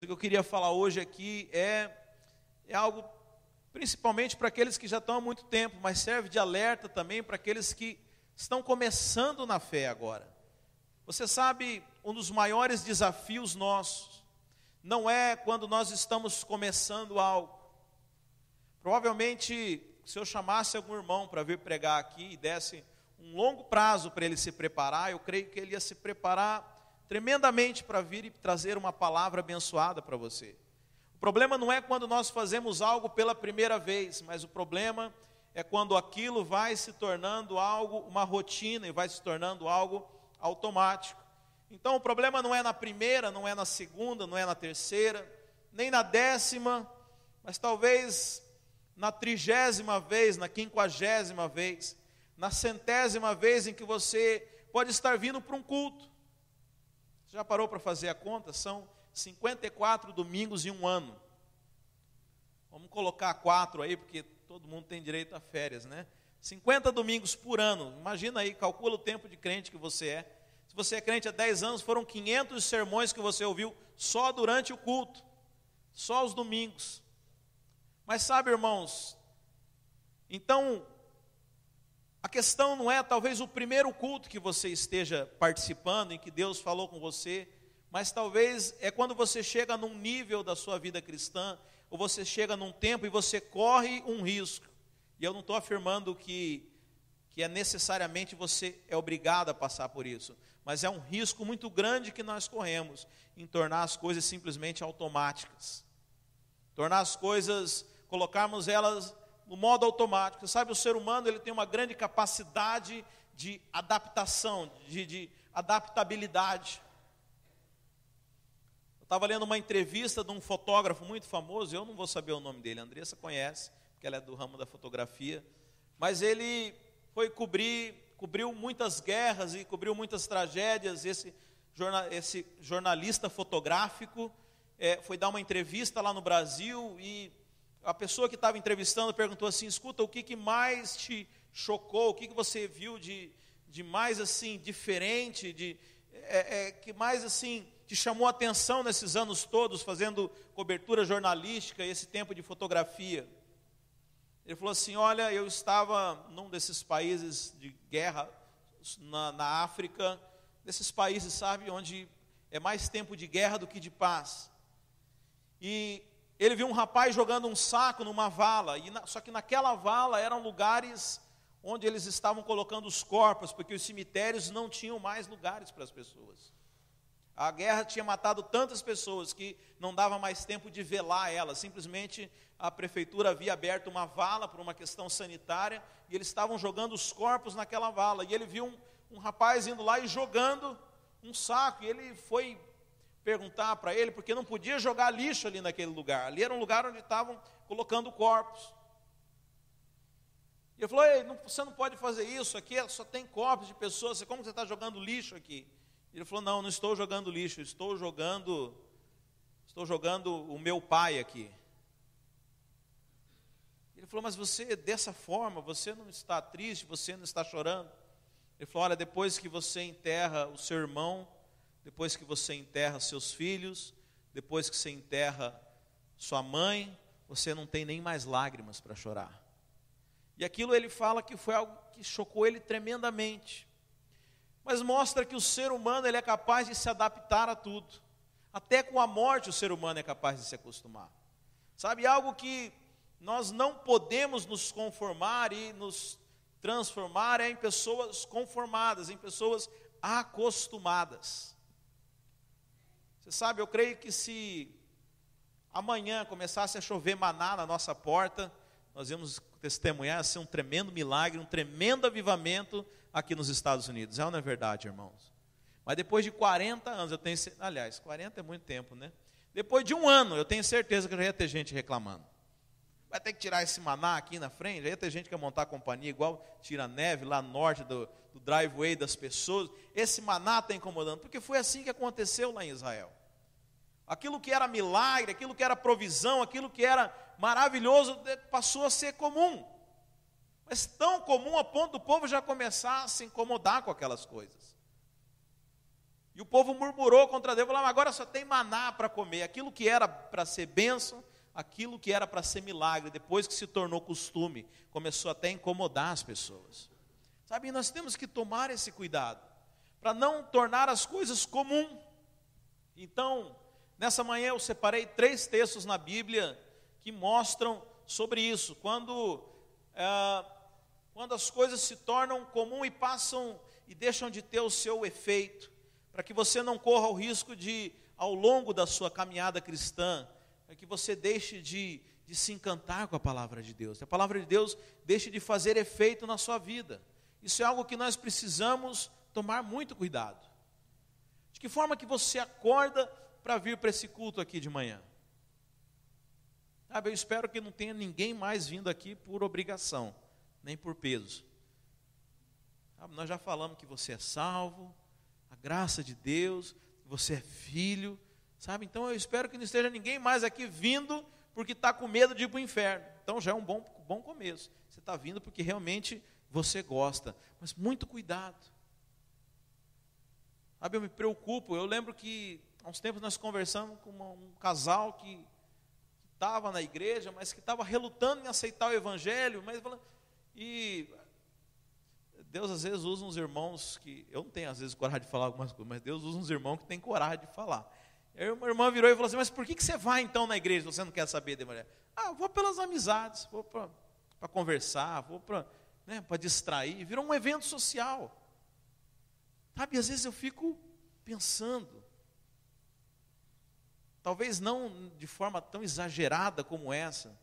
O que eu queria falar hoje aqui é algo principalmente para aqueles que já estão há muito tempo, mas serve de alerta também para aqueles que estão começando na fé agora. Você sabe, um dos maiores desafios nossos não é quando nós estamos começando algo. Provavelmente, se eu chamasse algum irmão para vir pregar aqui e desse um longo prazo para ele se preparar, eu creio que ele ia se preparar tremendamente para vir e trazer uma palavra abençoada para você. O problema não é quando nós fazemos algo pela primeira vez, mas o problema é quando aquilo vai se tornando algo, uma rotina, e vai se tornando algo automático. Então o problema não é na primeira, não é na segunda, não é na terceira, nem na 10ª, mas talvez na 30ª vez, na 50ª vez, na 100ª vez em que você pode estar vindo para um culto. Você já parou para fazer a conta? São 54 domingos em um ano. Vamos colocar 4 aí, porque todo mundo tem direito a férias, né? 50 domingos por ano. Imagina aí, calcula o tempo de crente que você é. Se você é crente há 10 anos, foram 500 sermões que você ouviu só durante o culto. Só os domingos. Mas sabe, irmãos, então, a questão não é talvez o primeiro culto que você esteja participando, em que Deus falou com você, mas talvez é quando você chega num nível da sua vida cristã, ou você chega num tempo e você corre um risco. E eu não estou afirmando que é necessariamente você é obrigado a passar por isso, mas é um risco muito grande que nós corremos em tornar as coisas simplesmente automáticas. Tornar as coisas, colocarmos elas no modo automático. Sabe, o ser humano ele tem uma grande capacidade de adaptação, de adaptabilidade. Eu estava lendo uma entrevista de um fotógrafo muito famoso, eu não vou saber o nome dele, a Andressa conhece, porque ela é do ramo da fotografia, mas ele foi cobriu muitas guerras e cobriu muitas tragédias. Esse jornalista fotográfico foi dar uma entrevista lá no Brasil e a pessoa que estava entrevistando perguntou assim: escuta, o que mais te chocou, o que você viu de mais assim diferente, que mais assim te chamou a atenção nesses anos todos fazendo cobertura jornalística, esse tempo de fotografia? Ele falou assim: olha, eu estava num desses países de guerra na África, desses países, sabe, onde é mais tempo de guerra do que de paz. E ele viu um rapaz jogando um saco numa vala, só que naquela vala eram lugares onde eles estavam colocando os corpos, porque os cemitérios não tinham mais lugares para as pessoas. A guerra tinha matado tantas pessoas que não dava mais tempo de velar elas, simplesmente a prefeitura havia aberto uma vala por uma questão sanitária, e eles estavam jogando os corpos naquela vala, e ele viu um rapaz indo lá e jogando um saco, e ele foi perguntar para ele, porque não podia jogar lixo ali naquele lugar, ali era um lugar onde estavam colocando corpos. E ele falou: ei, você não pode fazer isso, aqui só tem corpos de pessoas, como você está jogando lixo aqui? Ele falou: não estou jogando lixo, estou jogando o meu pai aqui. Ele falou: mas você, dessa forma, você não está triste, você não está chorando? Ele falou: olha, depois que você enterra o seu irmão, depois que você enterra seus filhos, depois que você enterra sua mãe, você não tem nem mais lágrimas para chorar. E aquilo ele fala que foi algo que chocou ele tremendamente. Mas mostra que o ser humano ele é capaz de se adaptar a tudo. Até com a morte o ser humano é capaz de se acostumar. Sabe, algo que nós não podemos nos conformar e nos transformar em pessoas conformadas, em pessoas acostumadas. Você sabe, eu creio que se amanhã começasse a chover maná na nossa porta, nós íamos testemunhar assim, um tremendo milagre, um tremendo avivamento aqui nos Estados Unidos. É ou não é verdade, irmãos? Mas depois de 40 anos, 40 é muito tempo, né? Depois de um ano, eu tenho certeza que já ia ter gente reclamando. Vai ter que tirar esse maná aqui na frente, já ia ter gente que ia montar a companhia, igual tira neve lá no norte do driveway das pessoas. Esse maná está incomodando, porque foi assim que aconteceu lá em Israel. Aquilo que era milagre, aquilo que era provisão, aquilo que era maravilhoso, passou a ser comum. Mas tão comum a ponto do povo já começar a se incomodar com aquelas coisas. E o povo murmurou contra Deus, falou, agora só tem maná para comer. Aquilo que era para ser bênção, aquilo que era para ser milagre, depois que se tornou costume, começou até a incomodar as pessoas. Sabe, nós temos que tomar esse cuidado, para não tornar as coisas comum. Então, nessa manhã eu separei 3 textos na Bíblia que mostram sobre isso. Quando as coisas se tornam comum e passam e deixam de ter o seu efeito, para que você não corra o risco de, ao longo da sua caminhada cristã, para que você deixe de se encantar com a palavra de Deus. A palavra de Deus deixe de fazer efeito na sua vida. Isso é algo que nós precisamos tomar muito cuidado. De que forma que você acorda para vir para esse culto aqui de manhã? Sabe, eu espero que não tenha ninguém mais vindo aqui por obrigação, nem por peso. Sabe, nós já falamos que você é salvo, a graça de Deus, você é filho, sabe? Então eu espero que não esteja ninguém mais aqui vindo porque está com medo de ir para o inferno. Então já é um bom começo. Você está vindo porque realmente você gosta, mas muito cuidado. Sabe, eu me preocupo, eu lembro que há uns tempos nós conversamos com um casal que estava na igreja, mas que estava relutando em aceitar o evangelho, e Deus às vezes usa uns irmãos que, eu não tenho às vezes coragem de falar algumas coisas, mas Deus usa uns irmãos que têm coragem de falar. Aí uma irmã virou e falou assim, mas por que você vai então na igreja, se você não quer saber de mulher? Vou pelas amizades, vou para conversar, vou para distrair, virou um evento social. Sabe, às vezes eu fico pensando, talvez não de forma tão exagerada como essa,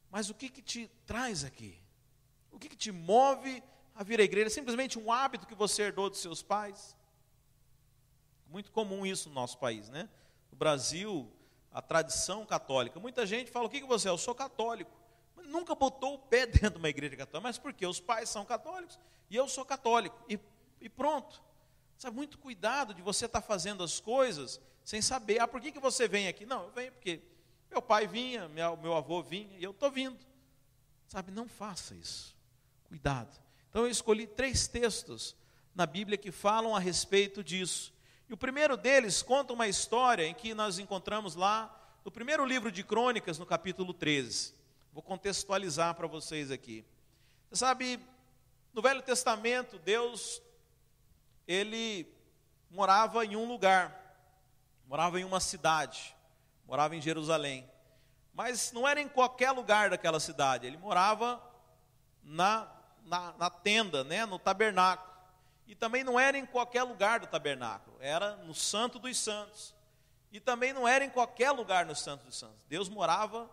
mas o que te traz aqui? O que te move a vir à igreja? É simplesmente um hábito que você herdou dos seus pais? Muito comum isso no nosso país, né? No Brasil, a tradição católica. Muita gente fala, o que você é? Eu sou católico. Mas nunca botou o pé dentro de uma igreja católica. Mas por quê? Os pais são católicos e eu sou católico. E pronto. Sabe, muito cuidado de você estar fazendo as coisas sem saber. Por que você vem aqui? Não, eu venho porque meu pai vinha, meu avô vinha e eu estou vindo. Sabe, não faça isso. Cuidado. Então eu escolhi 3 textos na Bíblia que falam a respeito disso. E o primeiro deles conta uma história em que nós encontramos lá no primeiro livro de Crônicas, no capítulo 13. Vou contextualizar para vocês aqui. Você sabe, no Velho Testamento, Deus, Ele morava em um lugar, morava em uma cidade, morava em Jerusalém. Mas não era em qualquer lugar daquela cidade, Ele morava na tenda, né, no tabernáculo. E também não era em qualquer lugar do tabernáculo, era no Santo dos Santos. E também não era em qualquer lugar no Santo dos Santos. Deus morava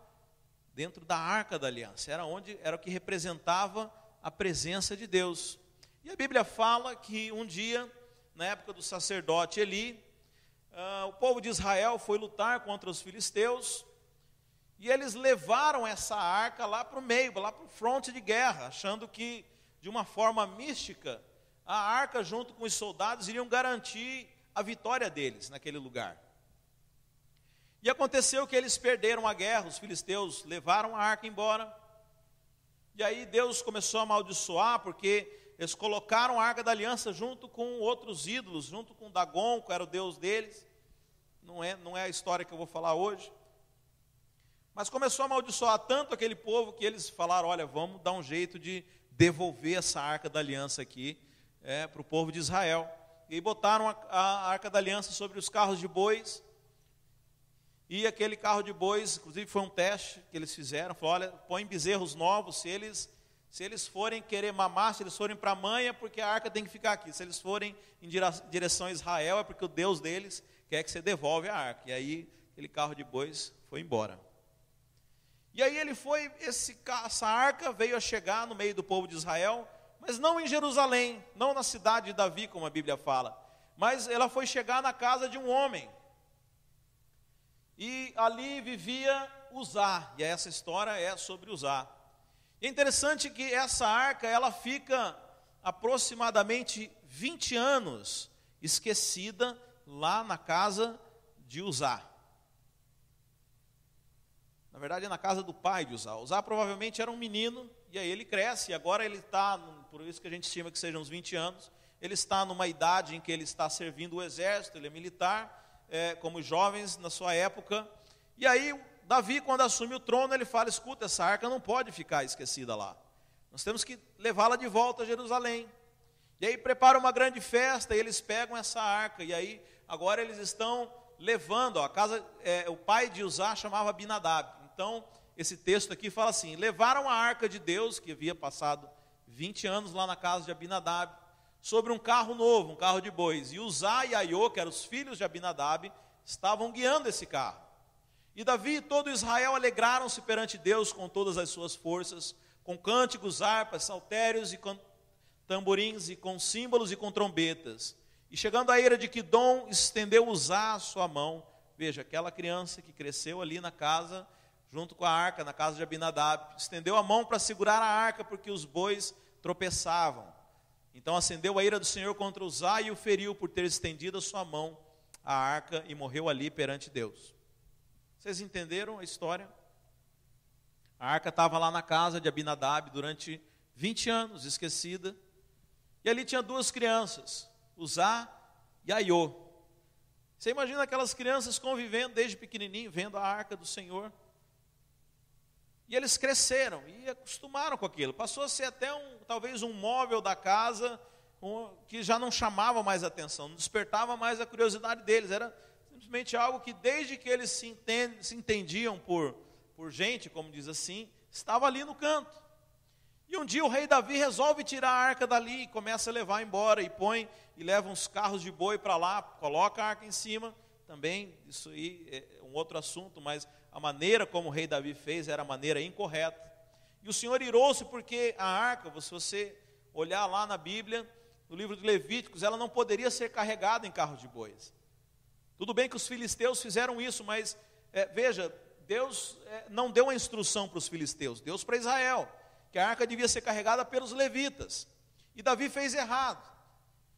dentro da Arca da Aliança, era o que representava a presença de Deus. E a Bíblia fala que um dia, na época do sacerdote Eli, o povo de Israel foi lutar contra os filisteus, e eles levaram essa arca lá para o meio, lá para o fronte de guerra, achando que, de uma forma mística, a arca junto com os soldados iriam garantir a vitória deles naquele lugar. E aconteceu que eles perderam a guerra, os filisteus levaram a arca embora, e aí Deus começou a amaldiçoar, porque eles colocaram a Arca da Aliança junto com outros ídolos, junto com Dagon, que era o deus deles. Não é a história que eu vou falar hoje. Mas começou a amaldiçoar tanto aquele povo que eles falaram, olha, vamos dar um jeito de devolver essa Arca da Aliança aqui para o povo de Israel. E aí botaram a Arca da Aliança sobre os carros de bois. E aquele carro de bois, inclusive foi um teste que eles fizeram, falaram, olha, põe bezerros novos, se eles forem querer mamar, se eles forem para a manha, porque a arca tem que ficar aqui. Se eles forem em direção a Israel, é porque o Deus deles quer que você devolve a arca. E aí, aquele carro de bois foi embora. E aí essa arca veio a chegar no meio do povo de Israel, mas não em Jerusalém, não na cidade de Davi, como a Bíblia fala, mas ela foi chegar na casa de um homem. E ali vivia Uzá, e essa história é sobre Uzá. E é interessante que essa arca, ela fica aproximadamente 20 anos esquecida lá na casa de Uzá. Na verdade é na casa do pai de Uzá. Uzá provavelmente era um menino, e aí ele cresce, e agora ele está, por isso que a gente estima que sejam uns 20 anos, ele está numa idade em que ele está servindo o exército, ele é militar, como jovens na sua época. E aí, Davi, quando assume o trono, ele fala, escuta, essa arca não pode ficar esquecida lá. Nós temos que levá-la de volta a Jerusalém. E aí prepara uma grande festa e eles pegam essa arca. E aí, agora eles estão levando, o pai de Uzá chamava Abinadab. Então, esse texto aqui fala assim, levaram a arca de Deus, que havia passado 20 anos lá na casa de Abinadab, sobre um carro novo, um carro de bois. E Uzá e Aiô, que eram os filhos de Abinadab, estavam guiando esse carro. E Davi e todo Israel alegraram-se perante Deus com todas as suas forças, com cânticos, harpas, saltérios e tamborins, e com símbolos e com trombetas. E chegando à eira de Quidom, estendeu Uzá a sua mão. Veja, aquela criança que cresceu ali na casa, junto com a arca, na casa de Abinadab, estendeu a mão para segurar a arca, porque os bois tropeçavam. Então acendeu a ira do Senhor contra Uzá e o feriu por ter estendido a sua mão à arca e morreu ali perante Deus. Vocês entenderam a história? A arca estava lá na casa de Abinadab durante 20 anos, esquecida. E ali tinha duas crianças, Uzá e Aiô. Você imagina aquelas crianças convivendo desde pequenininho, vendo a arca do Senhor. E eles cresceram e acostumaram com aquilo. Passou a ser até talvez um móvel da casa que já não chamava mais atenção, não despertava mais a curiosidade deles. Era simplesmente algo que desde que eles se entendiam por gente, como diz assim, estava ali no canto. E um dia o rei Davi resolve tirar a arca dali e começa a levar embora e leva uns carros de boi para lá, coloca a arca em cima. Também, isso aí é um outro assunto, mas a maneira como o rei Davi fez era a maneira incorreta. E o Senhor irou-se porque a arca, se você olhar lá na Bíblia, no livro de Levíticos, ela não poderia ser carregada em carros de bois. Tudo bem que os filisteus fizeram isso, mas veja, Deus não deu a instrução para os filisteus, Deus para Israel, que a arca devia ser carregada pelos levitas. E Davi fez errado.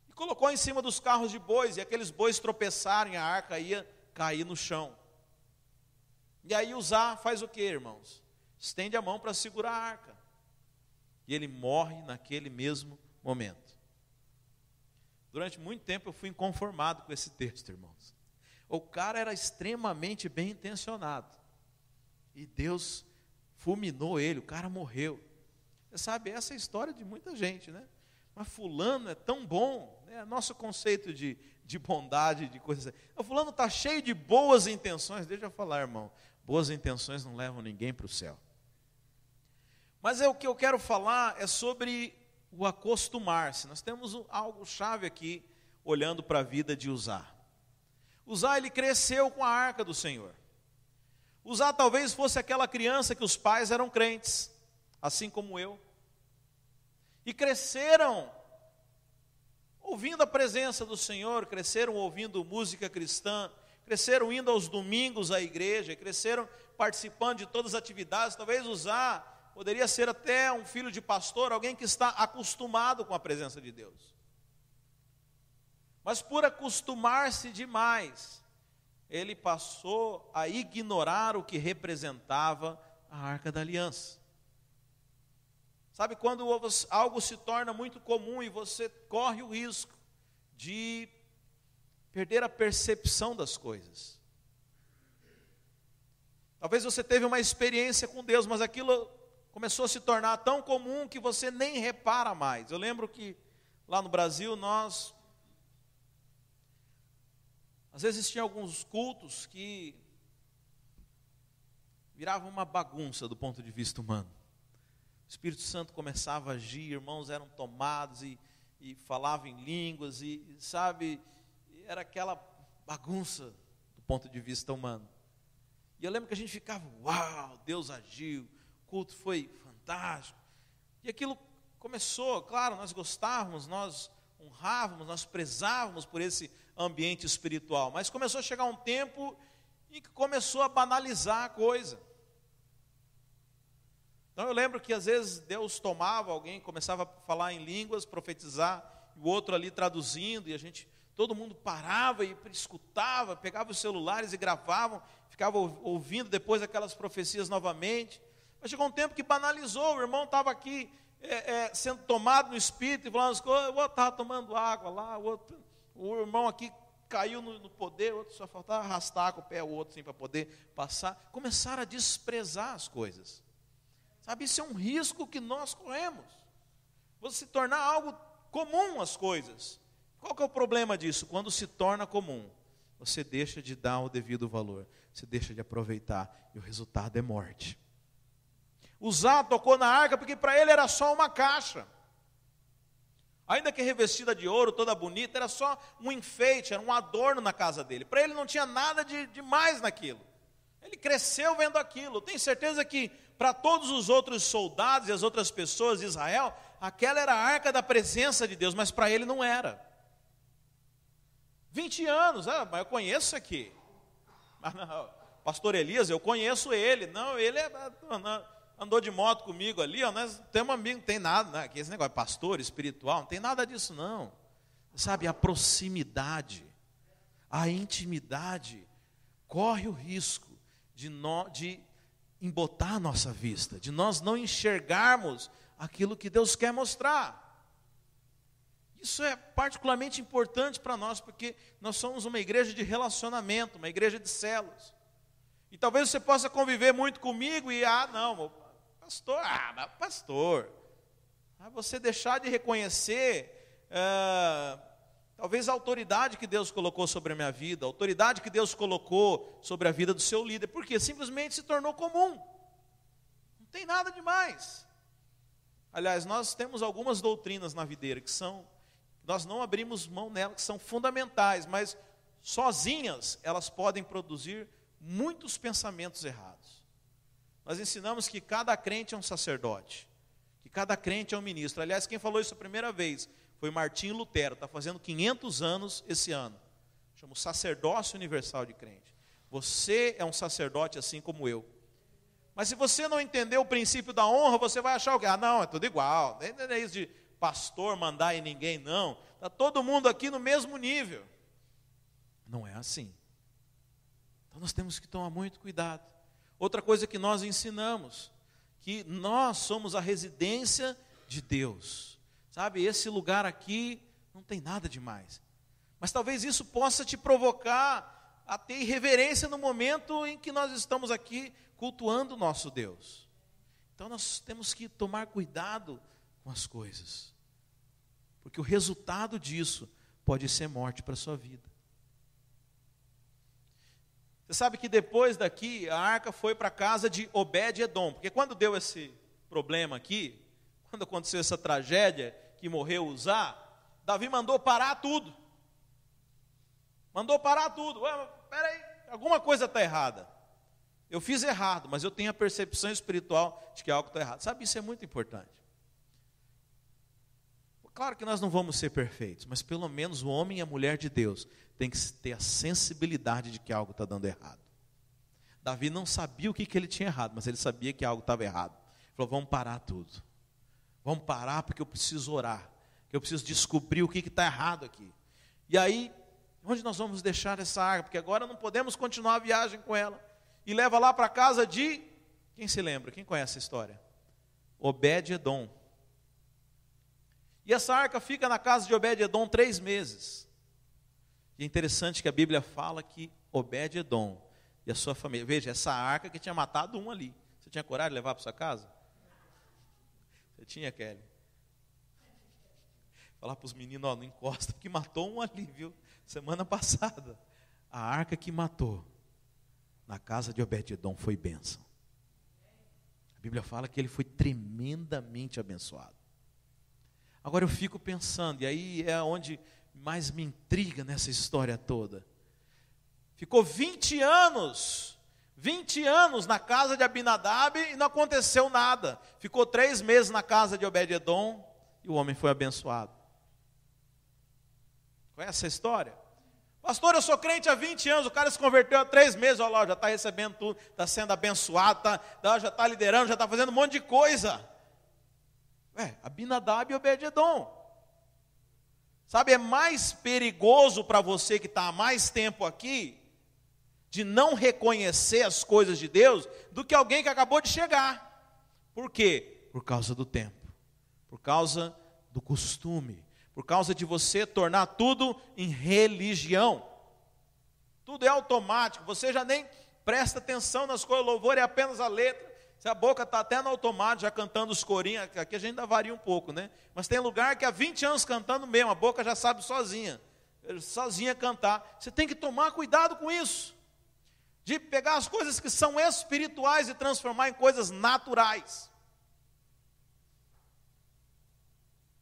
E colocou em cima dos carros de bois, e aqueles bois tropeçaram e a arca ia cair no chão. E aí Uzá faz o que, irmãos? Estende a mão para segurar a arca. E ele morre naquele mesmo momento. Durante muito tempo eu fui inconformado com esse texto, irmãos. O cara era extremamente bem intencionado. E Deus fulminou ele, o cara morreu. Você sabe, essa é a história de muita gente, né? Mas fulano é tão bom, né? Nosso conceito de bondade, de coisas assim. O fulano está cheio de boas intenções. Deixa eu falar, irmão. Boas intenções não levam ninguém para o céu. Mas o que eu quero falar é sobre o acostumar-se. Nós temos algo chave aqui, olhando para a vida de Uzá. Uzá, ele cresceu com a arca do Senhor. Uzá talvez fosse aquela criança que os pais eram crentes, assim como eu. E cresceram ouvindo a presença do Senhor, cresceram ouvindo música cristã, cresceram indo aos domingos à igreja, cresceram participando de todas as atividades. Talvez Uzá poderia ser até um filho de pastor, alguém que está acostumado com a presença de Deus. Mas por acostumar-se demais, ele passou a ignorar o que representava a Arca da Aliança. Sabe, quando algo se torna muito comum e você corre o risco de perder a percepção das coisas. Talvez você teve uma experiência com Deus, mas aquilo começou a se tornar tão comum que você nem repara mais. Eu lembro que lá no Brasil às vezes tinha alguns cultos que viravam uma bagunça do ponto de vista humano. O Espírito Santo começava a agir, irmãos eram tomados e falavam em línguas e sabe, era aquela bagunça do ponto de vista humano. E eu lembro que a gente ficava, uau, Deus agiu, o culto foi fantástico. E aquilo começou, claro, nós gostávamos, nós honrávamos, nós prezávamos por esse ambiente espiritual. Mas começou a chegar um tempo em que começou a banalizar a coisa. Então eu lembro que às vezes Deus tomava alguém, começava a falar em línguas, profetizar, e o outro ali traduzindo, e todo mundo parava e escutava, pegava os celulares e gravavam, ficava ouvindo depois aquelas profecias novamente. Mas chegou um tempo que banalizou, o irmão estava aqui sendo tomado no espírito e falando as coisas, o outro estava tomando água lá, o irmão aqui caiu no poder, o outro só faltava arrastar com o pé o outro assim, para poder passar. Começaram a desprezar as coisas. Sabe, isso é um risco que nós corremos. Você se tornar algo comum as coisas. Qual que é o problema disso? Quando se torna comum, você deixa de dar o devido valor, você deixa de aproveitar, e o resultado é morte. Uzá tocou na arca porque para ele era só uma caixa. Ainda que revestida de ouro, toda bonita, era só um enfeite, era um adorno na casa dele. Para ele não tinha nada de mais naquilo. Ele cresceu vendo aquilo. Tenho certeza que para todos os outros soldados e as outras pessoas de Israel, aquela era a arca da presença de Deus, mas para ele não era. 20 anos, mas eu conheço aqui. Mas não, pastor Elias, eu conheço ele. Não, ele andou de moto comigo ali, nós temos amigo, não tem nada, né? Esse negócio de pastor espiritual, não tem nada disso não. Sabe, a proximidade, a intimidade, corre o risco de embotar a nossa vista, de nós não enxergarmos aquilo que Deus quer mostrar. Isso é particularmente importante para nós, porque nós somos uma igreja de relacionamento, uma igreja de células. E talvez você possa conviver muito comigo e, não, pastor, você deixar de reconhecer, talvez a autoridade que Deus colocou sobre a minha vida, a autoridade que Deus colocou sobre a vida do seu líder, porque simplesmente se tornou comum, não tem nada demais. Aliás, nós temos algumas doutrinas na videira nós não abrimos mão nelas, que são fundamentais, mas sozinhas elas podem produzir muitos pensamentos errados. Nós ensinamos que cada crente é um sacerdote, que cada crente é um ministro. Aliás, quem falou isso a primeira vez foi Martinho Lutero, está fazendo 500 anos esse ano. Chama o sacerdócio universal de crente. Você é um sacerdote assim como eu. Mas se você não entender o princípio da honra, você vai achar o quê? Não, é tudo igual. Não é isso de pastor mandar em ninguém, não. Está todo mundo aqui no mesmo nível. Não é assim. Então nós temos que tomar muito cuidado. Outra coisa que nós ensinamos, que nós somos a residência de Deus. Sabe, esse lugar aqui não tem nada demais. Mas talvez isso possa te provocar a ter irreverência no momento em que nós estamos aqui cultuando o nosso Deus. Então nós temos que tomar cuidado com as coisas. Porque o resultado disso pode ser morte para a sua vida. Você sabe que depois daqui, a arca foi para a casa de Obed-Edom. Porque quando deu esse problema aqui, quando aconteceu essa tragédia, que morreu Uzá, Davi mandou parar tudo. Mandou parar tudo. Peraí, alguma coisa está errada. Eu fiz errado, mas eu tenho a percepção espiritual de que algo está errado. Sabe, isso é muito importante. Claro que nós não vamos ser perfeitos, mas pelo menos o homem e a mulher de Deus tem que ter a sensibilidade de que algo está dando errado. Davi não sabia o que ele tinha errado, mas ele sabia que algo estava errado. Ele falou, vamos parar tudo. Vamos parar porque eu preciso orar. Que eu preciso descobrir o que está errado aqui. E aí, onde nós vamos deixar essa arca? Porque agora não podemos continuar a viagem com ela. E leva lá para a casa de... Quem se lembra? Quem conhece a história? Obed-Edom. E essa arca fica na casa de Obed-Edom 3 meses. E é interessante que a Bíblia fala que Obed-Edom e a sua família... Veja, essa arca que tinha matado um ali. Você tinha coragem de levar para sua casa? Você tinha, Kelly? Falar para os meninos, não encosta, porque matou um ali, viu? Semana passada. A arca que matou na casa de Obed-Edom foi bênção. A Bíblia fala que ele foi tremendamente abençoado. Agora eu fico pensando, e aí é onde mais me intriga nessa história toda. Ficou 20 anos na casa de Abinadab e não aconteceu nada. Ficou 3 meses na casa de Obed-Edom e o homem foi abençoado. Conhece essa história? Pastor, eu sou crente há 20 anos, o cara se converteu há 3 meses, olha lá, já está recebendo tudo, está sendo abençoado, já está liderando, já está fazendo um monte de coisa. Abinadab e Obed-Edom. Sabe, é mais perigoso para você que está há mais tempo aqui, de não reconhecer as coisas de Deus, do que alguém que acabou de chegar. Por quê? Por causa do tempo. por causa do costume, por causa de você tornar tudo em religião. Tudo é automático, você já nem presta atenção nas coisas, o louvor é apenas a letra. Se a boca está até no automático, já cantando os corinhos, aqui a gente ainda varia um pouco, né? Mas tem lugar que há 20 anos cantando mesmo, a boca já sabe sozinha cantar. Você tem que tomar cuidado com isso, de pegar as coisas que são espirituais e transformar em coisas naturais.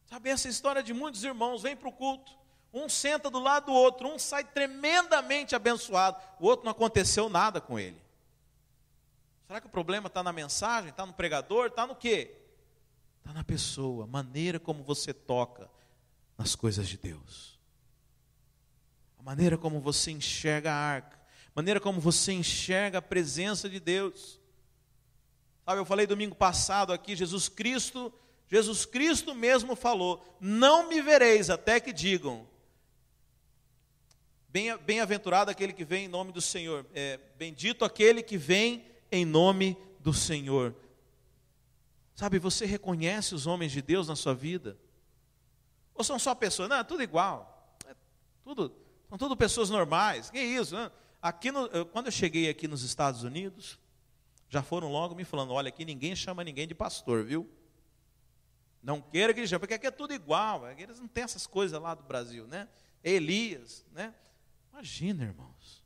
Sabe, essa história de muitos irmãos, vem para o culto, um senta do lado do outro, um sai tremendamente abençoado, o outro não aconteceu nada com ele. Será que o problema está na mensagem, está no pregador, está no quê? Está na pessoa, maneira como você toca nas coisas de Deus. A maneira como você enxerga a arca, a maneira como você enxerga a presença de Deus. Sabe, eu falei domingo passado aqui, Jesus Cristo mesmo falou, não me vereis até que digam, bem-aventurado aquele que vem em nome do Senhor, bendito aquele que vem em nome do Senhor. Sabe, você reconhece os homens de Deus na sua vida? Ou são só pessoas? Não, é tudo igual. São tudo pessoas normais. Que isso? Né? Quando eu cheguei aqui nos Estados Unidos, já foram logo me falando, olha, aqui ninguém chama ninguém de pastor, viu? Não queira que eles chamem, porque aqui é tudo igual. Eles não têm essas coisas lá do Brasil, né? Elias, né? Imagina, irmãos.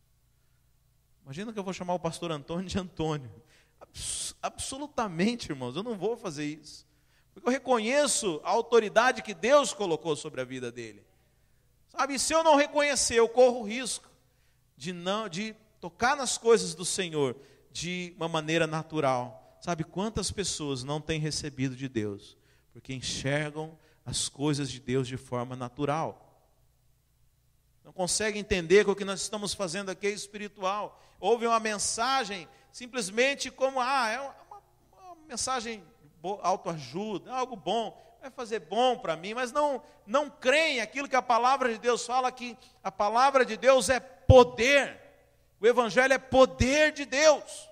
Imagina que eu vou chamar o pastor Antônio de Antônio. Absolutamente, irmãos, eu não vou fazer isso. Porque eu reconheço a autoridade que Deus colocou sobre a vida dele. Sabe, e se eu não reconhecer, eu corro o risco de tocar nas coisas do Senhor de uma maneira natural. Sabe, quantas pessoas não têm recebido de Deus? Porque enxergam as coisas de Deus de forma natural. Não consegue entender que o que nós estamos fazendo aqui é espiritual. Ouve uma mensagem simplesmente como, é uma mensagem de autoajuda, é algo bom, vai fazer bom para mim, mas não creem aquilo que a palavra de Deus fala, que a palavra de Deus é poder. O Evangelho é poder de Deus.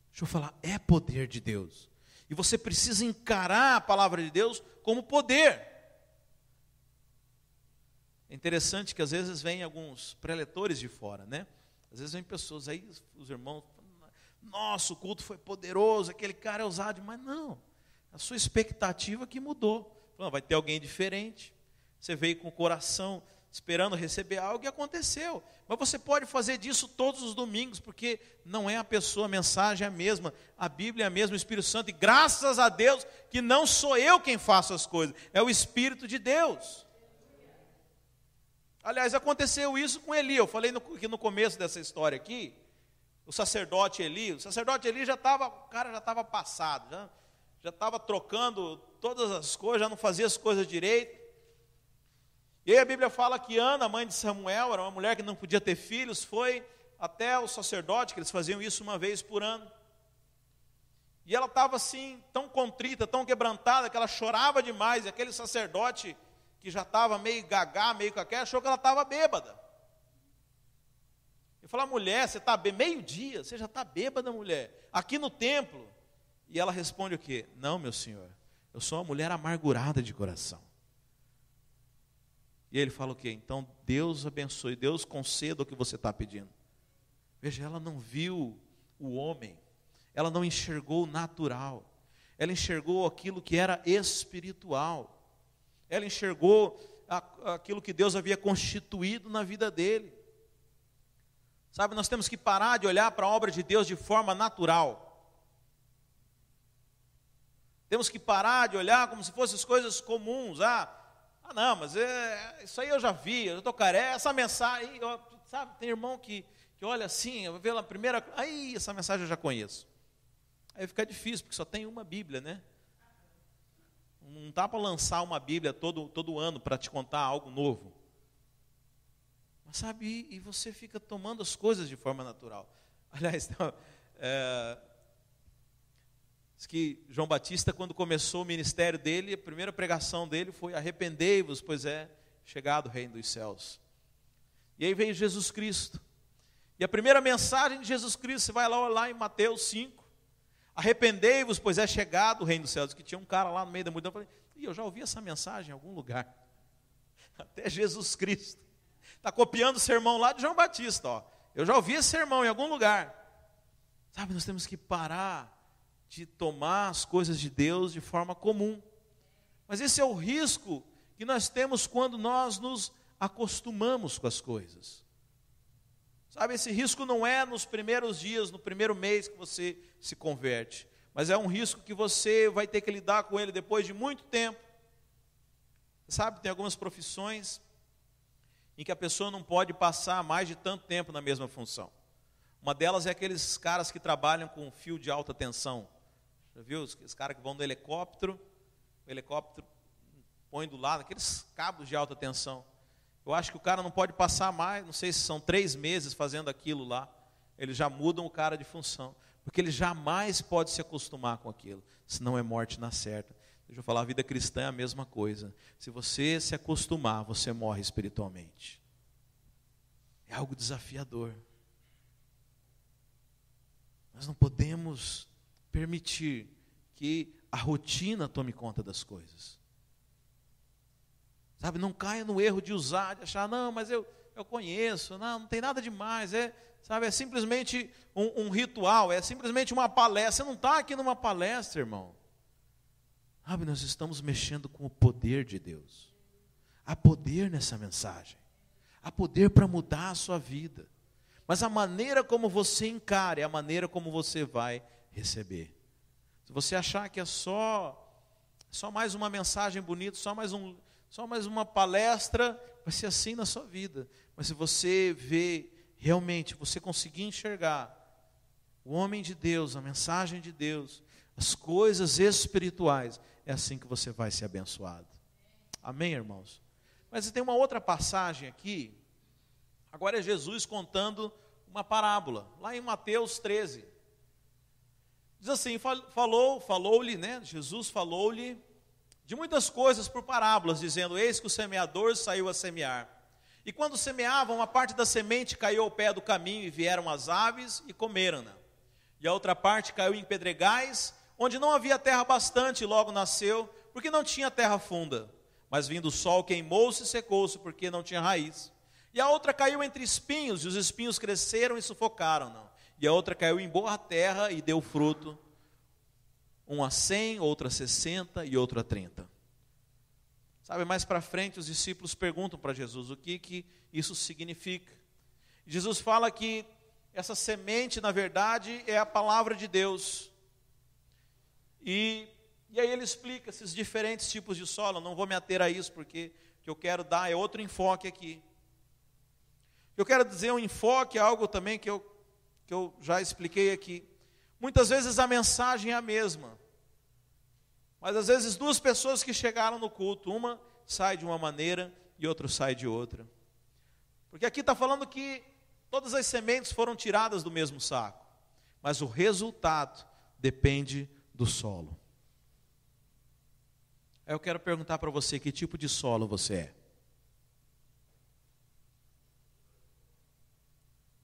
Deixa eu falar, é poder de Deus. E você precisa encarar a palavra de Deus como poder. É interessante que às vezes vem alguns preletores de fora, né? Às vezes vem pessoas aí, os irmãos, nossa, o culto foi poderoso, aquele cara é ousado, mas não, a sua expectativa que mudou. Vai ter alguém diferente, você veio com o coração esperando receber algo e aconteceu. Mas você pode fazer disso todos os domingos, porque não é a pessoa, a mensagem é a mesma, a Bíblia é a mesma, o Espírito Santo, e graças a Deus que não sou eu quem faço as coisas, é o Espírito de Deus. Aliás, aconteceu isso com Eli. Eu falei que no começo dessa história aqui, o sacerdote Eli já estava passado, já estava trocando todas as coisas, já não fazia as coisas direito. E aí a Bíblia fala que Ana, mãe de Samuel, era uma mulher que não podia ter filhos, foi até o sacerdote, que eles faziam isso uma vez por ano. E ela estava assim, tão contrita, tão quebrantada, que ela chorava demais, e aquele sacerdote que já estava meio gagá, meio caqué, achou que ela estava bêbada. Eu falei, mulher, você está meio-dia, você já está bêbada, mulher, aqui no templo. E ela responde o quê? Não, meu senhor, eu sou uma mulher amargurada de coração. E ele fala o quê? Então Deus abençoe, Deus conceda o que você está pedindo. Veja, ela não viu o homem, ela não enxergou o natural, ela enxergou aquilo que era espiritual. Ela enxergou aquilo que Deus havia constituído na vida dele. Sabe, nós temos que parar de olhar para a obra de Deus de forma natural. Temos que parar de olhar como se fossem as coisas comuns. Não, mas isso aí eu já vi, eu estou careca, essa mensagem, sabe, tem irmão que olha assim, eu vou ver a primeira, aí essa mensagem eu já conheço. Aí fica difícil, porque só tem uma Bíblia, né? Não dá para lançar uma Bíblia todo ano para te contar algo novo. Mas sabe, e você fica tomando as coisas de forma natural. Aliás, diz que João Batista, quando começou o ministério dele, a primeira pregação dele foi: arrependei-vos, pois é chegado o reino dos céus. E aí veio Jesus Cristo. E a primeira mensagem de Jesus Cristo, você vai lá em Mateus 5, arrependei-vos, pois é chegado o reino dos céus. Diz que tinha um cara lá no meio da multidão, eu falei, eu já ouvi essa mensagem em algum lugar. Até Jesus Cristo. Está copiando o sermão lá de João Batista, ó. Eu já ouvi esse sermão em algum lugar. Sabe, nós temos que parar de tomar as coisas de Deus de forma comum. Mas esse é o risco que nós temos quando nós nos acostumamos com as coisas. Sabe, esse risco não é nos primeiros dias, no primeiro mês que você se converte. Mas é um risco que você vai ter que lidar com ele depois de muito tempo. Sabe, tem algumas profissões em que a pessoa não pode passar mais de tanto tempo na mesma função. Uma delas é aqueles caras que trabalham com fio de alta tensão. Já viu? Os caras que vão no helicóptero, o helicóptero põe do lado, aqueles cabos de alta tensão. Eu acho que o cara não pode passar mais, não sei se são 3 meses fazendo aquilo lá. Eles já mudam o cara de função. Porque ele jamais pode se acostumar com aquilo. Senão é morte na certa. Deixa eu falar, a vida cristã é a mesma coisa. Se você se acostumar, você morre espiritualmente. É algo desafiador. Nós não podemos permitir que a rotina tome conta das coisas. Sabe, não caia no erro de usar, de achar, não, mas eu conheço, não tem nada demais, sabe, é simplesmente um ritual, é simplesmente uma palestra. Você não está aqui numa palestra, irmão. Sabe, nós estamos mexendo com o poder de Deus. Há poder nessa mensagem. Há poder para mudar a sua vida. Mas a maneira como você encara é a maneira como você vai receber. Se você achar que é só mais uma mensagem bonita, só mais uma palestra, vai ser assim na sua vida. Mas se você vê realmente, você conseguir enxergar o homem de Deus, a mensagem de Deus, as coisas espirituais, é assim que você vai ser abençoado. Amém, irmãos? Mas tem uma outra passagem aqui, agora é Jesus contando uma parábola, lá em Mateus 13. Diz assim, falou-lhe, né? Jesus falou-lhe de muitas coisas por parábolas, dizendo, eis que o semeador saiu a semear. E quando semeavam, uma parte da semente caiu ao pé do caminho, e vieram as aves e comeram-na. E a outra parte caiu em pedregais, onde não havia terra bastante, e logo nasceu, porque não tinha terra funda. Mas vindo o sol, queimou-se e secou-se, porque não tinha raiz. E a outra caiu entre espinhos, e os espinhos cresceram e sufocaram-na. E a outra caiu em boa terra e deu fruto, um a 100, outro a 60 e outro a 30. Sabe, mais para frente os discípulos perguntam para Jesus o que isso significa. Jesus fala que essa semente, na verdade, é a palavra de Deus. E aí ele explica esses diferentes tipos de solo. Eu não vou me ater a isso, porque o que eu quero dar é outro enfoque aqui. Eu quero dizer um enfoque, algo também que eu já expliquei aqui. Muitas vezes a mensagem é a mesma, mas às vezes 2 pessoas que chegaram no culto, uma sai de uma maneira e outra sai de outra. Porque aqui está falando que todas as sementes foram tiradas do mesmo saco, mas o resultado depende do solo. Aí eu quero perguntar para você, que tipo de solo você é?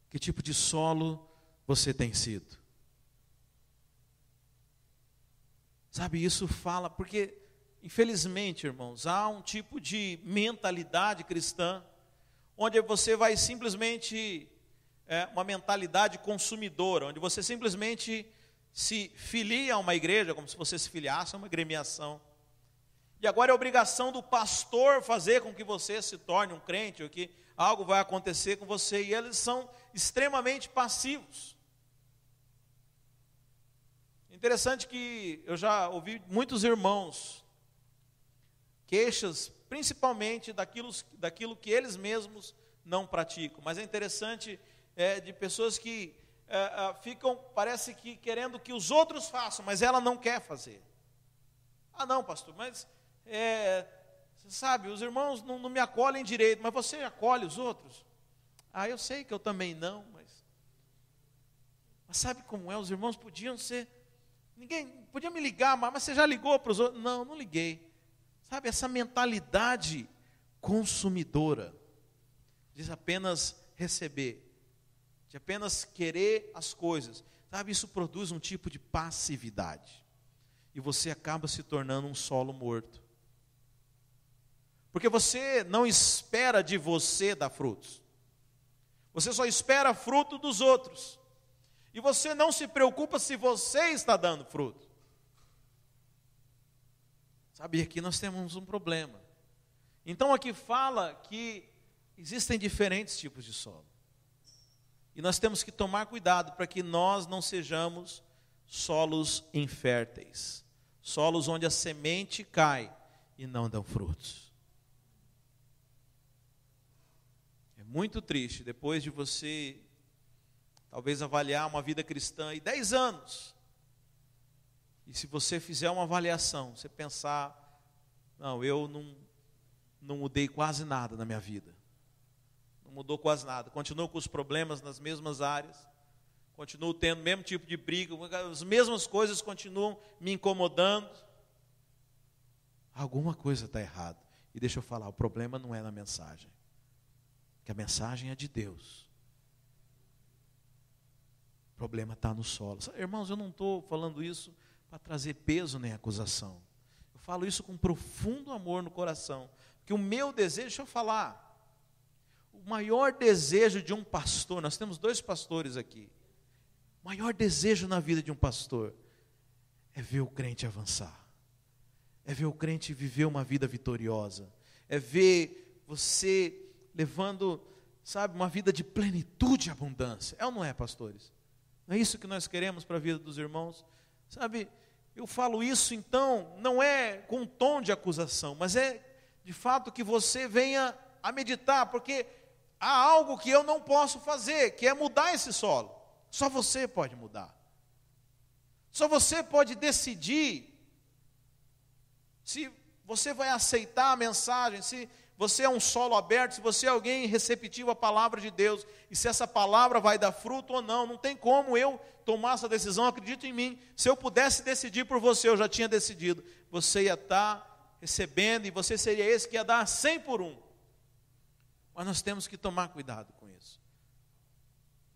Que tipo de solo você tem sido? Sabe, isso fala, porque, infelizmente, irmãos, há um tipo de mentalidade cristã, onde você vai simplesmente, uma mentalidade consumidora, onde você simplesmente se filia a uma igreja, como se você se filiasse a uma agremiação. E agora é obrigação do pastor fazer com que você se torne um crente, ou que algo vai acontecer com você, e eles são extremamente passivos. Interessante que eu já ouvi muitos irmãos queixas, principalmente daquilo que eles mesmos não praticam. Mas é interessante de pessoas que ficam, parece que querendo que os outros façam, mas ela não quer fazer. Ah não, pastor, mas você sabe, os irmãos não me acolhem direito, mas você acolhe os outros? Ah, eu sei que eu também não, mas sabe como é? Os irmãos podiam ser... Ninguém podia me ligar, mas você já ligou para os outros? Não, não liguei. Sabe, essa mentalidade consumidora, de apenas receber, de apenas querer as coisas, sabe, isso produz um tipo de passividade. E você acaba se tornando um solo morto. Porque você não espera de você dar frutos. Você só espera fruto dos outros. E você não se preocupa se você está dando fruto. Sabe, aqui nós temos um problema. Então aqui fala que existem diferentes tipos de solo. E nós temos que tomar cuidado para que nós não sejamos solos inférteis. Solos onde a semente cai e não dão frutos. É muito triste, depois de você, talvez avaliar uma vida cristã em 10 anos. E se você fizer uma avaliação, você pensar, não, eu não mudei quase nada na minha vida. Não mudou quase nada. Continuo com os problemas nas mesmas áreas. Continuo tendo o mesmo tipo de briga. As mesmas coisas continuam me incomodando. Alguma coisa está errada. E deixa eu falar, o problema não é na mensagem. Que a mensagem é de Deus. O problema está no solo. Irmãos, eu não estou falando isso para trazer peso nem acusação. Eu falo isso com profundo amor no coração. Que o meu desejo, deixa eu falar, o maior desejo de um pastor, nós temos 2 pastores aqui. O maior desejo na vida de um pastor é ver o crente avançar. É ver o crente viver uma vida vitoriosa. É ver você levando, sabe, uma vida de plenitude e abundância. É ou não é, pastores? Não é isso que nós queremos para a vida dos irmãos? Sabe, eu falo isso então, não é com um tom de acusação, mas é de fato que você venha a meditar, porque há algo que eu não posso fazer, que é mudar esse solo. Só você pode mudar. Só você pode decidir se você vai aceitar a mensagem, se você é um solo aberto, se você é alguém receptivo à palavra de Deus, e se essa palavra vai dar fruto ou não. Não tem como eu tomar essa decisão, acredita em mim. Se eu pudesse decidir por você, eu já tinha decidido. Você ia estar recebendo, e você seria esse que ia dar 100 por 1. Mas nós temos que tomar cuidado com isso.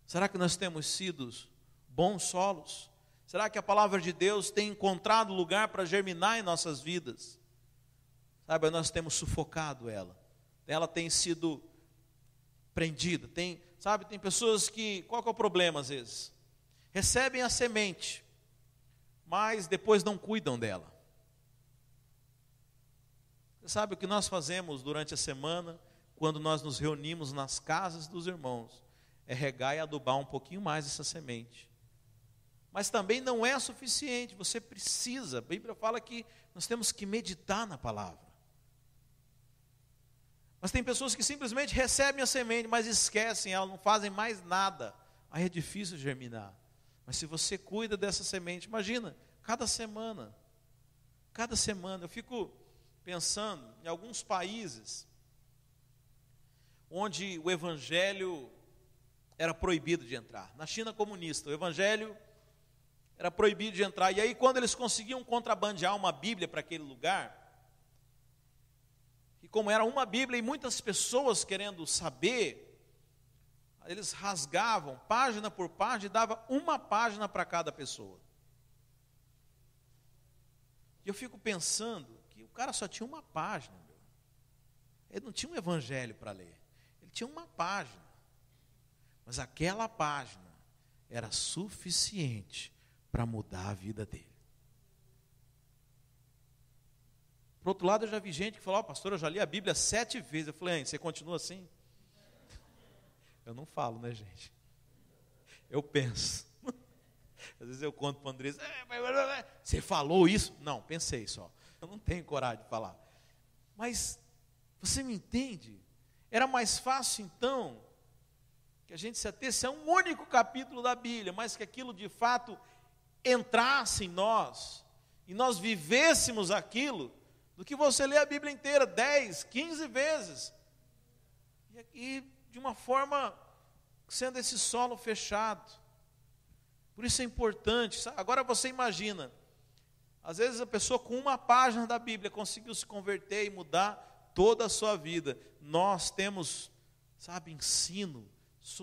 Será que nós temos sido bons solos? Será que a palavra de Deus tem encontrado lugar para germinar em nossas vidas? Sabe, nós temos sufocado ela. Ela tem sido prendida. Tem pessoas que, qual que é o problema às vezes? Recebem a semente, mas depois não cuidam dela. Você sabe o que nós fazemos durante a semana, quando nós nos reunimos nas casas dos irmãos? É regar e adubar um pouquinho mais essa semente. Mas também não é suficiente, você precisa, a Bíblia fala que nós temos que meditar na palavra. Mas tem pessoas que simplesmente recebem a semente, mas esquecem, elas não fazem mais nada. Aí é difícil germinar. Mas se você cuida dessa semente, imagina, cada semana, eu fico pensando em alguns países onde o evangelho era proibido de entrar. Na China comunista, o evangelho era proibido de entrar. E aí, quando eles conseguiam contrabandear uma Bíblia para aquele lugar, e como era uma Bíblia e muitas pessoas querendo saber, eles rasgavam página por página e davam uma página para cada pessoa. E eu fico pensando que o cara só tinha uma página. Ele não tinha um evangelho para ler. Ele tinha uma página. Mas aquela página era suficiente para mudar a vida dele. Por outro lado, eu já vi gente que falou, pastor, eu já li a Bíblia 7 vezes. Eu falei, você continua assim? Eu não falo, né, gente? Eu penso. Às vezes eu conto para o Andrés, você falou isso? Não, pensei só. Eu não tenho coragem de falar. Mas, você me entende? Era mais fácil, então, que a gente se atesse a um único capítulo da Bíblia, mas que aquilo de fato entrasse em nós, e nós vivêssemos aquilo, do que você ler a Bíblia inteira 10, 15 vezes, e de uma forma, sendo esse solo fechado. Por isso é importante, sabe? Agora você imagina, às vezes a pessoa com uma página da Bíblia conseguiu se converter e mudar toda a sua vida. Nós temos, ensino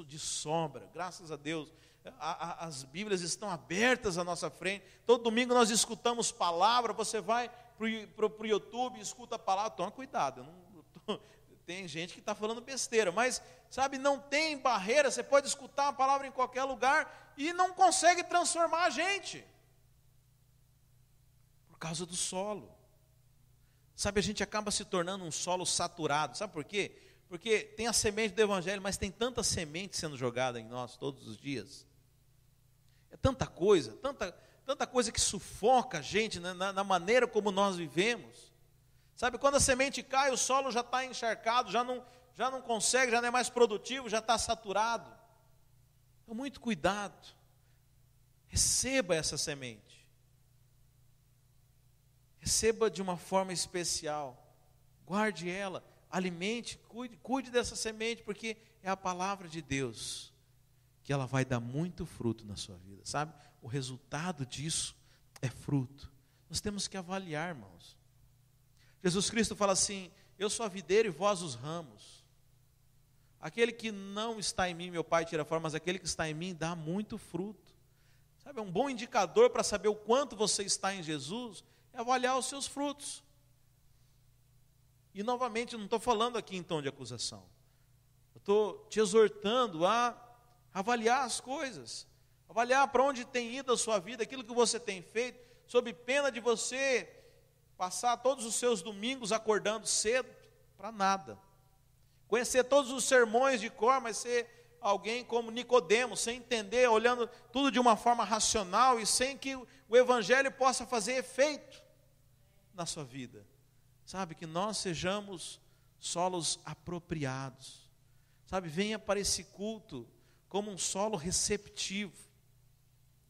de sombra, graças a Deus. as Bíblias estão abertas à nossa frente, todo domingo nós escutamos palavra, você vai para o YouTube e escuta a palavra, toma cuidado, tem gente que está falando besteira, mas, sabe, não tem barreira, você pode escutar a palavra em qualquer lugar e não consegue transformar a gente, por causa do solo. Sabe, a gente acaba se tornando um solo saturado, sabe por quê? Porque tem a semente do Evangelho, mas tem tanta semente sendo jogada em nós todos os dias. É tanta coisa que sufoca a gente, né, na maneira como nós vivemos. Sabe, quando a semente cai, o solo já está encharcado, já não consegue, já não é mais produtivo, já está saturado. Então, muito cuidado. Receba essa semente. Receba de uma forma especial. Guarde ela, alimente, cuide dessa semente, porque é a palavra de Deus, que ela vai dar muito fruto na sua vida, sabe? O resultado disso é fruto. Nós temos que avaliar, irmãos. Jesus Cristo fala assim: eu sou a videira e vós os ramos. Aquele que não está em mim, meu Pai tira fora, mas aquele que está em mim dá muito fruto. Sabe, é um bom indicador para saber o quanto você está em Jesus, é avaliar os seus frutos. E novamente, eu não estou falando aqui em tom de acusação. Eu estou te exortando a avaliar as coisas. Avaliar para onde tem ido a sua vida, aquilo que você tem feito, sob pena de você passar todos os seus domingos acordando cedo, para nada. Conhecer todos os sermões de cor, mas ser alguém como Nicodemo, sem entender, olhando tudo de uma forma racional e sem que o Evangelho possa fazer efeito na sua vida. Sabe, que nós sejamos solos apropriados. Sabe, venha para esse culto como um solo receptivo.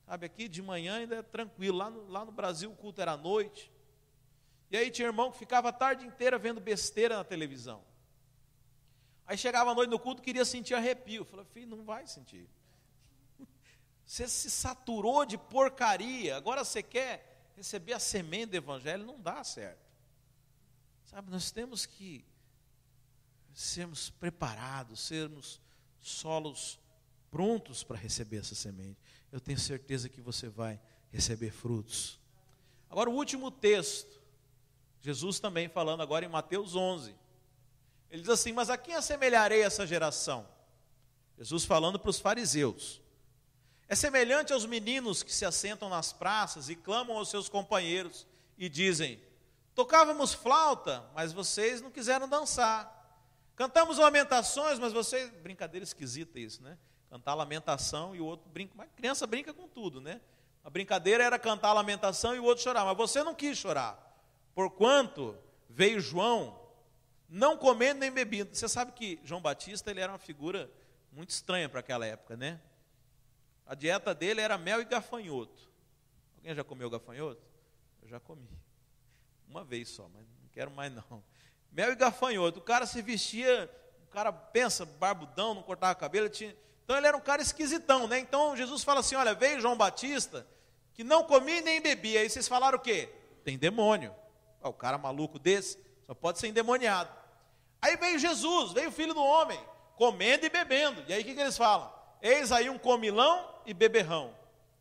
Sabe, aqui de manhã ainda é tranquilo, lá no Brasil o culto era à noite. E aí tinha irmão que ficava a tarde inteira vendo besteira na televisão. Aí chegava à noite no culto, queria sentir arrepio. Eu falei: filho, não vai sentir. Você se saturou de porcaria, agora você quer receber a semente do Evangelho, não dá certo. Sabe, nós temos que sermos preparados, sermos solos prontos para receber essa semente. Eu tenho certeza que você vai receber frutos. Agora o último texto, Jesus também falando agora em Mateus 11. Ele diz assim: mas a quem assemelharei essa geração? Jesus falando para os fariseus. É semelhante aos meninos que se assentam nas praças e clamam aos seus companheiros e dizem: tocávamos flauta, mas vocês não quiseram dançar. Cantamos lamentações, mas vocês... Brincadeira esquisita isso, né? Cantar lamentação e o outro brinca. Mas criança brinca com tudo, né? A brincadeira era cantar lamentação e o outro chorar. Mas você não quis chorar. Porquanto veio João, não comendo nem bebendo. Você sabe que João Batista, ele era uma figura muito estranha para aquela época, né? A dieta dele era mel e gafanhoto. Alguém já comeu gafanhoto? Eu já comi. Uma vez só, mas não quero mais não. Mel e gafanhoto. O cara se vestia, o cara pensa, barbudão, não cortava cabelo. Então ele era um cara esquisitão, né? Então Jesus fala assim: olha, veio João Batista, que não comia nem bebia. Aí vocês falaram o quê? Tem demônio. O cara maluco desse, só pode ser endemoniado. Aí veio Jesus, veio o Filho do Homem, comendo e bebendo. E aí o que eles falam? Eis aí um comilão e beberrão.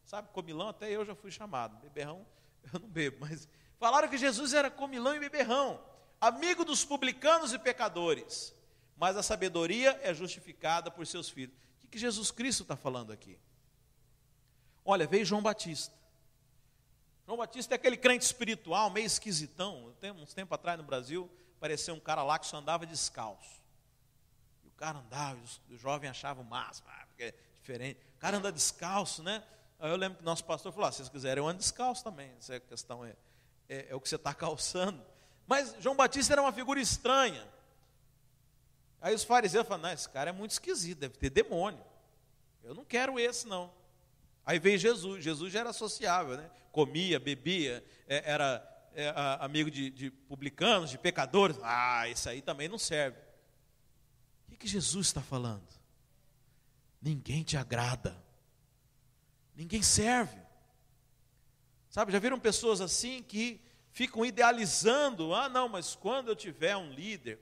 Sabe, comilão até eu já fui chamado. Beberrão eu não bebo, mas falaram que Jesus era comilão e beberrão, amigo dos publicanos e pecadores, mas a sabedoria é justificada por seus filhos. O que Jesus Cristo está falando aqui? Olha, veio João Batista. João Batista é aquele crente espiritual, meio esquisitão. Uns tempos atrás no Brasil, apareceu um cara lá que só andava descalço. E o cara andava, e o jovem achava o máximo, porque é diferente. O cara anda descalço, né? Aí eu lembro que nosso pastor falou: se vocês quiserem, eu ando descalço também. Essa questão é o que você está calçando. Mas João Batista era uma figura estranha. Aí os fariseus falaram: não, esse cara é muito esquisito, deve ter demônio. Eu não quero esse não. Aí veio Jesus. Jesus já era sociável, né? Comia, bebia, era amigo de publicanos, de pecadores. Esse aí também não serve. O que Jesus está falando? Ninguém te agrada. Ninguém serve. Sabe, já viram pessoas assim que ficam idealizando: não, mas quando eu tiver um líder,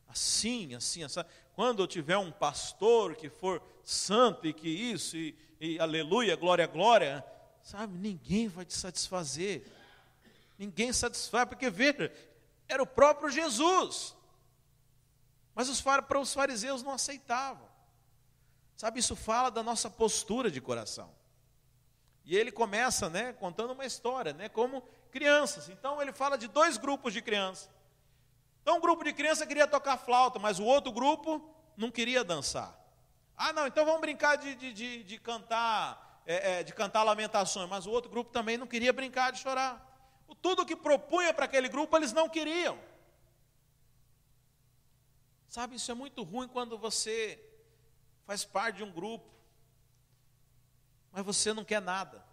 assim, assim, assim. Quando eu tiver um pastor que for santo e que isso, e aleluia, glória, glória, sabe, ninguém vai te satisfazer. Ninguém satisfaz, porque veja, era o próprio Jesus. Mas para os fariseus não aceitavam. Sabe, isso fala da nossa postura de coração. E ele começa, contando uma história, como crianças. Então ele fala de 2 grupos de crianças. Então um grupo de criança queria tocar flauta, mas o outro grupo não queria dançar. Ah, não, então vamos brincar de cantar lamentações, mas o outro grupo também não queria brincar de chorar. Tudo que propunha para aquele grupo, eles não queriam. Sabe, isso é muito ruim quando você faz parte de um grupo, mas você não quer nada.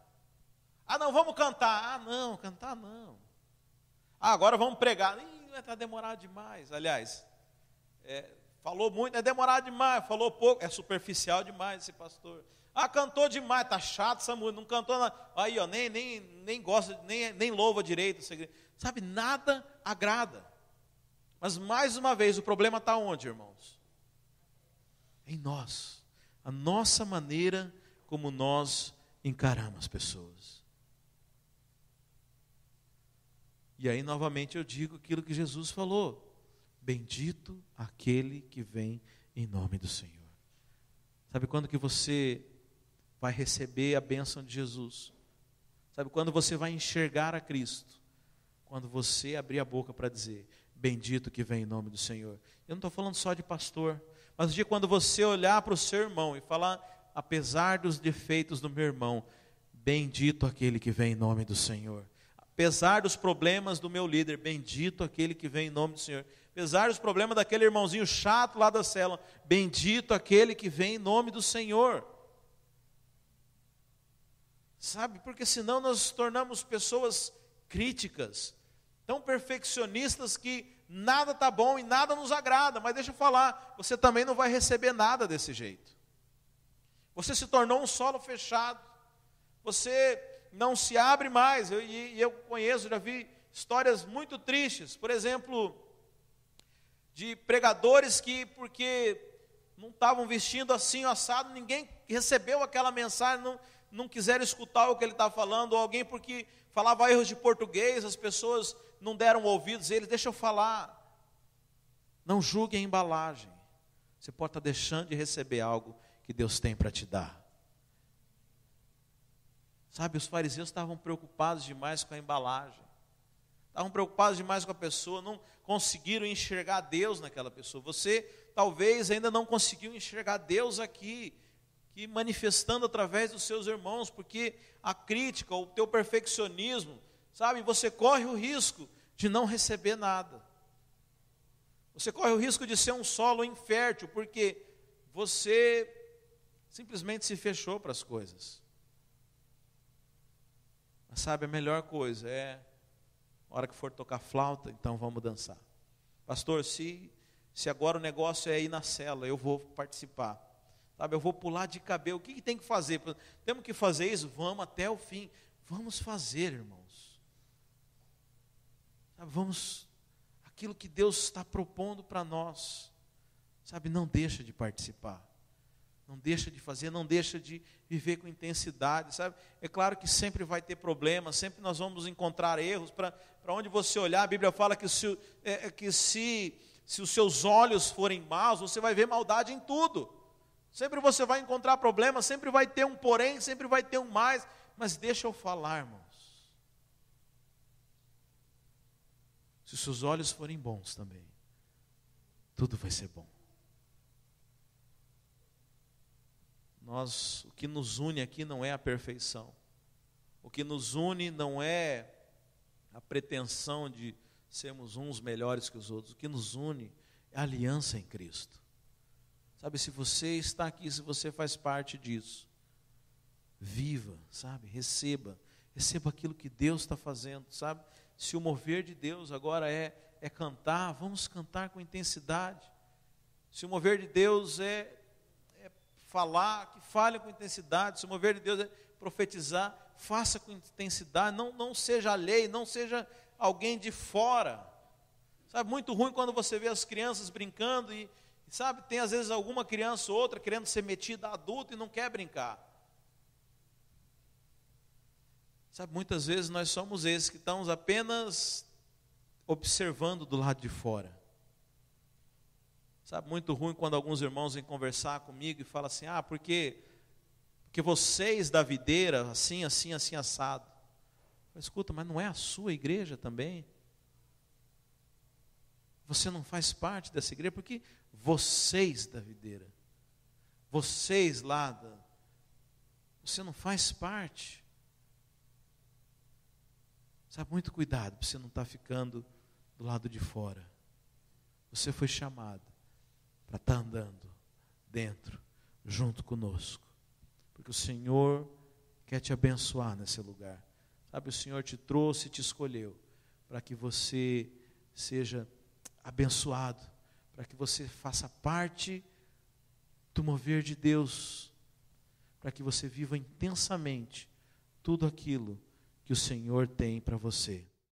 Ah, não, vamos cantar. Ah, não, cantar não. Ah, agora vamos pregar. Ih, vai estar demorado demais. Aliás, falou muito, é demorado demais. Falou pouco, é superficial demais esse pastor. Ah, cantou demais, está chato essa música, não cantou nada. Aí, ó, nem gosta, nem louva direito. Sabe, nada agrada. Mas, mais uma vez, o problema está onde, irmãos? Em nós. A nossa maneira como nós encaramos as pessoas. E aí, novamente, eu digo aquilo que Jesus falou. Bendito aquele que vem em nome do Senhor. Sabe quando que você vai receber a bênção de Jesus? Sabe quando você vai enxergar a Cristo? Quando você abrir a boca para dizer, bendito que vem em nome do Senhor. Eu não estou falando só de pastor, mas o dia quando você olhar para o seu irmão e falar, apesar dos defeitos do meu irmão, bendito aquele que vem em nome do Senhor. Apesar dos problemas do meu líder, bendito aquele que vem em nome do Senhor. Apesar dos problemas daquele irmãozinho chato lá da célula, bendito aquele que vem em nome do Senhor. Sabe, porque senão nós nos tornamos pessoas críticas, tão perfeccionistas que nada está bom e nada nos agrada. Mas deixa eu falar, você também não vai receber nada desse jeito. Você se tornou um solo fechado, você não se abre mais. Eu conheço, já vi histórias muito tristes, por exemplo, de pregadores que, porque não estavam vestindo assim, assado, ninguém recebeu aquela mensagem, não quiseram escutar o que ele estava falando, ou alguém porque falava erros de português, as pessoas não deram ouvidos a eles. Deixa eu falar, não julgue a embalagem, você pode estar deixando de receber algo que Deus tem para te dar. Sabe, os fariseus estavam preocupados demais com a embalagem, estavam preocupados demais com a pessoa, não conseguiram enxergar Deus naquela pessoa. Você talvez ainda não conseguiu enxergar Deus aqui, que manifestando através dos seus irmãos, porque a crítica, o teu perfeccionismo, sabe, você corre o risco de não receber nada. Você corre o risco de ser um solo infértil, porque você simplesmente se fechou para as coisas. Mas sabe, a melhor coisa é, na hora que for tocar flauta, então vamos dançar. Pastor, se agora o negócio é ir na cela, eu vou participar. Sabe, eu vou pular de cabelo, o que tem que fazer? Temos que fazer isso? Vamos até o fim. Vamos fazer, irmãos. Sabe, aquilo que Deus está propondo para nós. Sabe, não deixa de participar. Não deixa de fazer, não deixa de viver com intensidade, sabe? É claro que sempre vai ter problemas, sempre nós vamos encontrar erros. Para onde você olhar, a Bíblia fala que se os seus olhos forem maus, você vai ver maldade em tudo. Sempre você vai encontrar problemas, sempre vai ter um porém, sempre vai ter um mais. Mas deixa eu falar, irmãos. Se os seus olhos forem bons também, tudo vai ser bom. O que nos une aqui não é a perfeição. O que nos une não é a pretensão de sermos uns melhores que os outros. O que nos une é a aliança em Cristo. Sabe, se você está aqui, se você faz parte disso, viva, sabe, receba aquilo que Deus está fazendo, sabe. Se o mover de Deus agora é cantar, vamos cantar com intensidade. Se o mover de Deus é falar, que fale com intensidade. Se o mover de Deus é profetizar, faça com intensidade. Não seja alheio, não seja alguém de fora. Sabe, muito ruim quando você vê as crianças brincando e sabe, tem às vezes alguma criança ou outra querendo ser metida a adulto e não quer brincar. Sabe, muitas vezes nós somos esses que estamos apenas observando do lado de fora. Sabe, muito ruim quando alguns irmãos vêm conversar comigo e falam assim, porque vocês da videira, assim, assim, assim, assado. Escuta, mas não é a sua igreja também? Você não faz parte dessa igreja, porque vocês da videira, vocês lá, você não faz parte. Sabe, muito cuidado para você não estar ficando do lado de fora. Você foi chamado para estar andando dentro, junto conosco. Porque o Senhor quer te abençoar nesse lugar. Sabe, o Senhor te trouxe e te escolheu para que você seja abençoado, para que você faça parte do mover de Deus, para que você viva intensamente tudo aquilo que o Senhor tem para você.